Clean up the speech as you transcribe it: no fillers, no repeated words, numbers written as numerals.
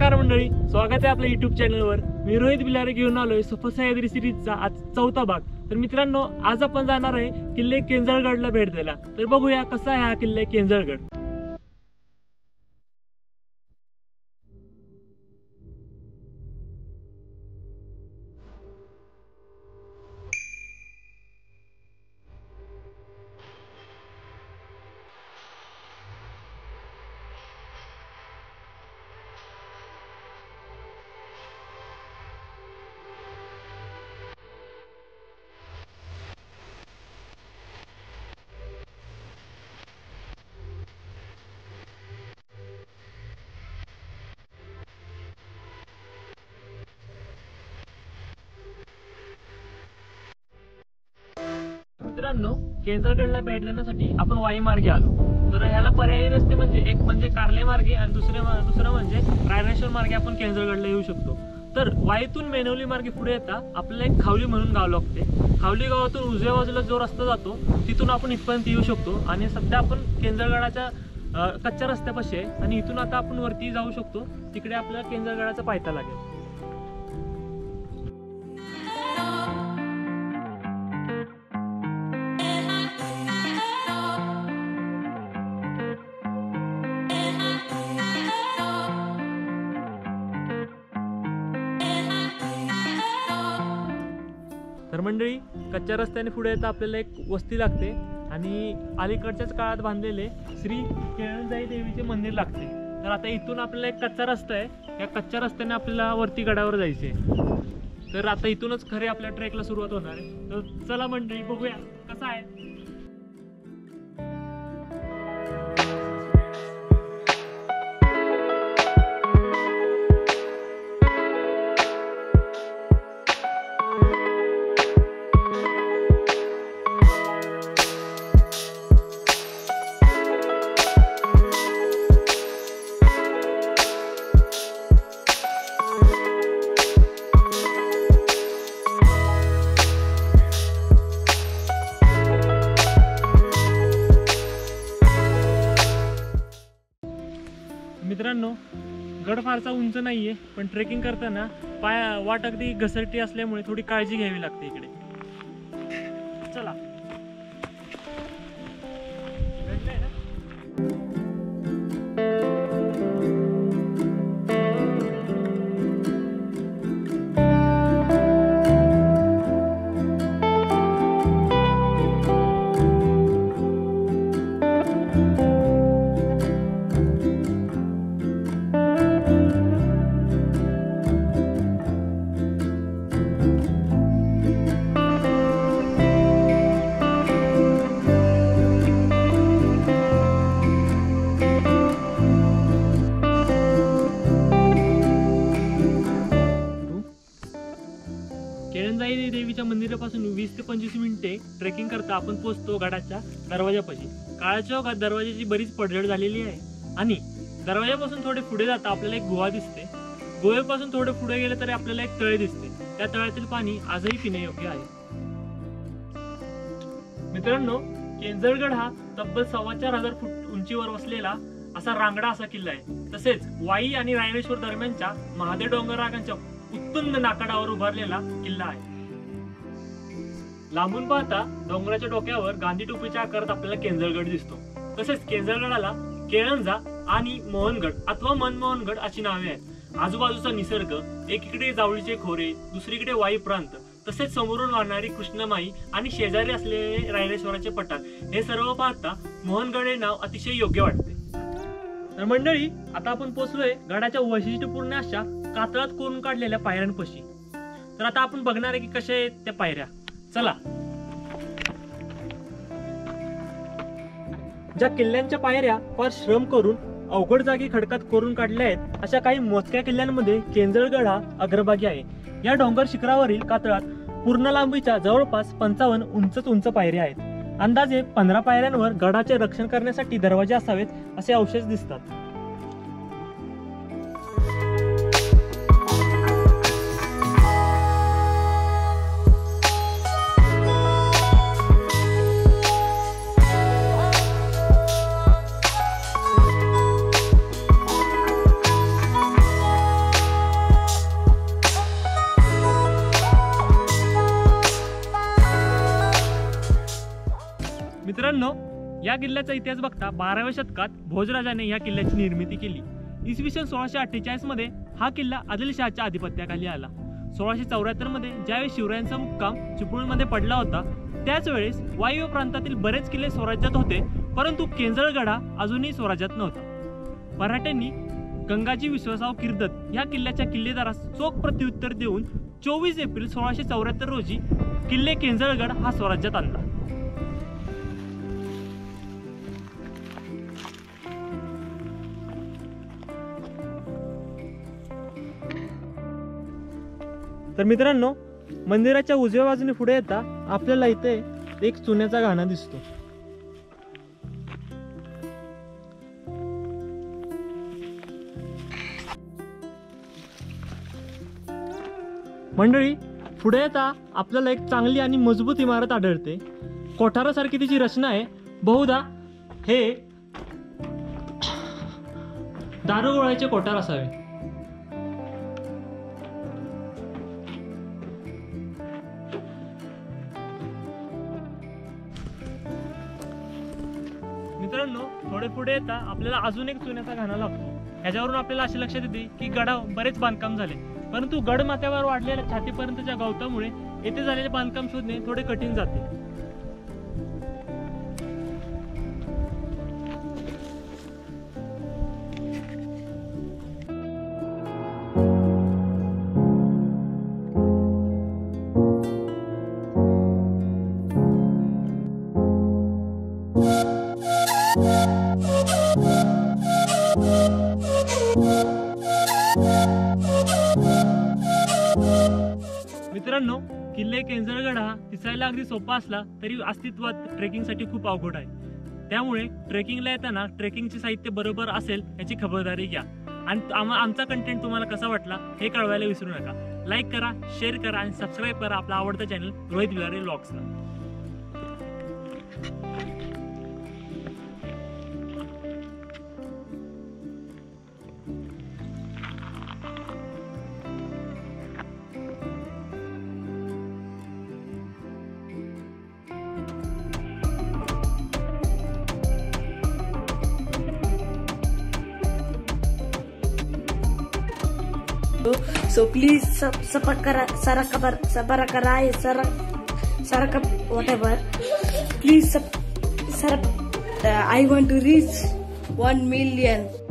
नमस्कार मंडळी, स्वागत आहे आपल्या YouTube चॅनलवर। मी रोहित बिलारे घेऊन आलोय सफसह्याद्री सिरीजचा आज चौथा भाग। तर मित्रांनो, आज आपण जाणार आहे किल्ले केंजळगडला भेट द्यायला। तर बघूया कसा आहे हा किल्ले केंजळगड। मित्रांनो, केंजळगडला भेट देण्यासाठी आपण वाई मार्गे आलो। तर ह्याला पर्यायी रस्ते म्हणजे एक म्हणजे कार्ले मार्गे आणि दुसरं म्हणजे रायरेश्वर मार्गे आपण केंजळगडला येऊ शकतो। तर वाईतून मेनवली मार्गे पुढे येता आपल्याला एक खावली म्हणून गाव लागते। खावली गावातून उजव्या बाजूला जो रस्ता जातो तिथून आपण इथपर्यंत येऊ शकतो। आणि सध्या आपण केंजळगडाच्या कच्च्या रस्त्यापाशी आहे आणि इथून आता आपण वरती जाऊ शकतो। तिकडे आपल्याला केंजळगडाचा पायथा लागेल। तर मंडळी, कच्च्या रस्त्याने पुढे येता आपल्याला एक वस्ती लागते आणि अलीकडच्याच काळात बांधलेले श्री केळणजाई देवीचे मंदिर लागते। तर आता इथून आपल्याला एक कच्चा रस्ता आहे, या कच्च्या रस्त्याने आपल्याला वरती गडावर जायचे। तर आता इथूनच खरे आपल्या ट्रेकला सुरुवात होणार आहे। तर चला मंडळी, बघूया कसं आहे। मित्रांनो, गड फारसा उंच नाहीये, पण ट्रेकिंग करताना वाट अगदी घसरटी असल्यामुळे थोडी काळजी घ्यावी लागते इकडे। चला, केळणजाई देवीच्या मंदिरापासून 20 ते 25 मिनिटे ट्रेकिंग करता आपण पोहोचतो गडाच्या दरवाजापाशी। काळाच्या दरवाजाची बरीच पडझड झालेली आहे आणि दरवाजापासून थोडे पुढे जाता आपल्याला एक गुहा दिसते। गुहेपासून थोडे पुढे गेले तरी आपल्याला एक तळे दिसते। त्या तळ्यातील पाणी आजही पिण्यायोग्य आहे। मित्रांनो, केंजळगड हा तब्बल 4,500 फूट उंचीवर वसलेला असा रांगडा असा किल्ला आहे। तसेच वाई आणि रायरेश्वर दरम्यानच्या महादेव डोंगररांगांच्या उत्तुंग नाकाडावर उभारलेला किल्ला आहे। लांबून पाहता डोंगराच्या डोक्यावर गांधी टोपीच्या आकारात आपल्याला केंजळगड दिसतो। तसेच केंजळगडाला केळणजा आणि मोहनगड अथवा मनमोहनगड अशी नावे आहेत। आजूबाजूचा निसर्ग, एकीकडे जावळीचे खोरे, दुसरीकडे वाई प्रांत, तसेच समोरून वाहणारी कृष्णमाई आणि शेजारी असलेले रायरेश्वराचे पठार, हे सर्व पाहता मोहनगड हे नाव अतिशय योग्य वाटते। तर मंडळी, आता आपण पोहोचलोय गडाच्या वैशिष्ट्यपूर्ण अशा कातळात कोरून काढलेल्या पायऱ्यांपाशी। तर आता आपण बघणार आहे की कशा आहेत त्या पायऱ्या। चला, ज्या किल्ल्यांच्या पायऱ्या फार श्रम करून अवघड जागी खडकात कोरून काढल्या आहेत, अशा काही मोजक्या किल्ल्यांमध्ये केंजळगड हा अग्रभागी आहे। या डोंगर शिखरावरील कातळात पूर्ण लांबीच्या जवळपास 55 उंच पायऱ्या आहेत। अंदाजे 15 पायऱ्यांवर गडाचे रक्षण करण्यासाठी दरवाजे असावेत असे अवशेष दिसतात। मित्रांनो, या किल्ल्याचा इतिहास बघता 12व्या शतकात भोजराजाने या किल्ल्याची निर्मिती केली. इसवी सन 1648 मध्ये हा किल्ला आदिलशहाच्या अधिपत्याखाली आला. 1674 मध्ये ज्यावेळी शिवरायांचा मुक्काम चिपळूणमध्ये पडला होता, त्याच वेळेस वायव्य प्रांतातील बरेच किल्ले स्वराज्यात होते, परंतु केंजळगड अजूनही स्वराज्यात नव्हता. मराठ्यांनी गंगाजी विश्वासराव किर्दत या किल्ल्याच्या किल्लेदारास चोख प्रत्युत्तर देऊन 24 एप्रिल 1674 रोजी किल्ले केंजळगड हा स्वराज्यात आणला. तर मित्रांनो, मंदिराच्या उजव्या बाजूने पुढे येता आपल्याला इथे एक चुन्याचा घाणा दिसतो. मंडळी, पुढे येता आपल्याला एक चांगली आणि मजबूत इमारत आढळते. कोठारासारखी तिची रचना आहे. बहुधा हे दारुगोळ्याचे कोठार असावे. मित्रांनो, थोडे पुढे येता आपल्याला अजून एक चुन्याचा घाणा लागतो. ह्याच्यावरून आपल्याला असे लक्षात येते की गडावर बरेच बांधकाम झाले, परंतु गड माथ्यावर वाढलेल्या छातीपर्यंतच्या गवतामुळे येथे झालेले बांधकाम शोधणे थोडे कठीण जाते. मित्रांनो, किल्ले केंजळगड हा दिसायला अगदी सोपा असला तरी अस्तित्वात ट्रेकिंगसाठी खूप अवघड आहे. त्यामुळे ट्रेकिंगला येताना ट्रेकिंगचे साहित्य बरोबर असेल याची खबरदारी घ्या. आणि आमचा कंटेंट तुम्हाला कसा वाटला हे कळवायला विसरू नका. लाईक करा, शेअर करा आणि सबस्क्राईब करा आपला आवडता चॅनल रोहित विलारे व्लॉग्सला. So please subscribe, whatever. Please I want to reach 1 million.